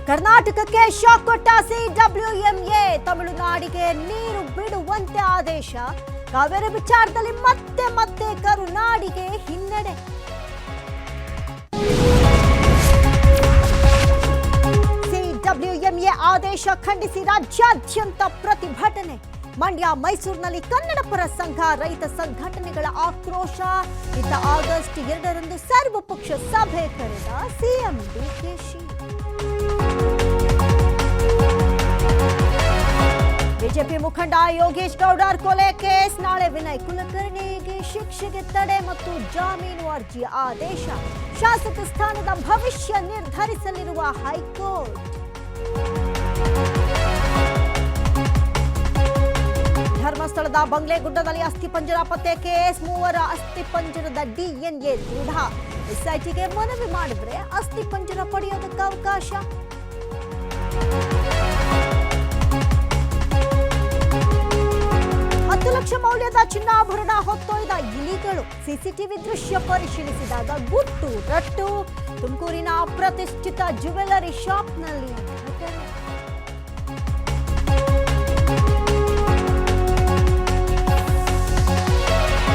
ಕರ್ನಾಟಕಕ್ಕೆ ಶಾಕ್ ಕೊಟ್ಟ ಸಿಡಬ್ಲ್ಯೂಎಂಎ. ತಮಿಳುನಾಡಿಗೆ ನೀರು ಬಿಡುವಂತೆ ಆದೇಶ. ಕಾವೇರಿ ವಿಚಾರದಲ್ಲಿ ಮತ್ತೆ ಕರುನಾಡಿಗೆ ಹಿನ್ನಡೆ. ಸಿಡಬ್ಲ್ಯೂಎಂಎ ಆದೇಶ ಖಂಡಿಸಿ ರಾಜ್ಯಾದ್ಯಂತ ಪ್ರತಿಭಟನೆ. ಮಂಡ್ಯ, ಮೈಸೂರಿನಲ್ಲಿ ಕನ್ನಡ ಪರ ಸಂಘ, ರೈತ ಸಂಘಟನೆಗಳ ಆಕ್ರೋಶ. ಇತ್ತ ಆಗಸ್ಟ್ 2ರಂದು ಸರ್ವಪಕ್ಷ ಸಭೆ ಕರೆದ ಸಿಎಂ ಡಿಕೆಶಿ. ಬಿಜೆಪಿ ಮುಖಂಡ ಯೋಗೇಶ್ ಗೌಡರ್ ಕೊಲೆ ಕೇಸ್. ನಾಳೆ ವಿನಯ್ ಕುಲಕರ್ಣಿಗೆ ಶಿಕ್ಷೆಗೆ ತಡೆ ಮತ್ತು ಜಾಮೀನು ಅರ್ಜಿ ಆದೇಶ. ಶಾಸಕ ಸ್ಥಾನದ ಭವಿಷ್ಯ ನಿರ್ಧರಿಸಲಿರುವ ಹೈಕೋರ್ಟ್. ಧರ್ಮಸ್ಥಳದ ಬಂಗ್ಲೆಗುಡ್ಡದಲ್ಲಿ ಅಸ್ಥಿಪಂಜರ ಪತ್ತೆ ಕೇಸ್. 3 ಅಸ್ಥಿಪಂಜರದ ಡಿಎನ್ಎ ದೃಢ. ಎಸ್ಐಟಿಗೆ ಮನವಿ ಮಾಡಿದ್ರೆ ಅಸ್ಥಿಪಂಜರ ಪಡೆಯೋದಕ್ಕೆ ಅವಕಾಶ. $10 ಲಕ್ಷ ಮೌಲ್ಯದ ಚಿನ್ನಾಭರಣ ಹೊತ್ತೊಯ್ದ ಇಲಿಗಳು. ಸಿಸಿಟಿವಿ ದೃಶ್ಯ ಪರಿಶೀಲಿಸಿದಾಗ ಗುಟ್ಟು ರಟ್ಟು. ತುಮಕೂರಿನ ಪ್ರತಿಷ್ಠಿತ ಜ್ಯುವೆಲರಿ ಶಾಪ್ನಲ್ಲಿ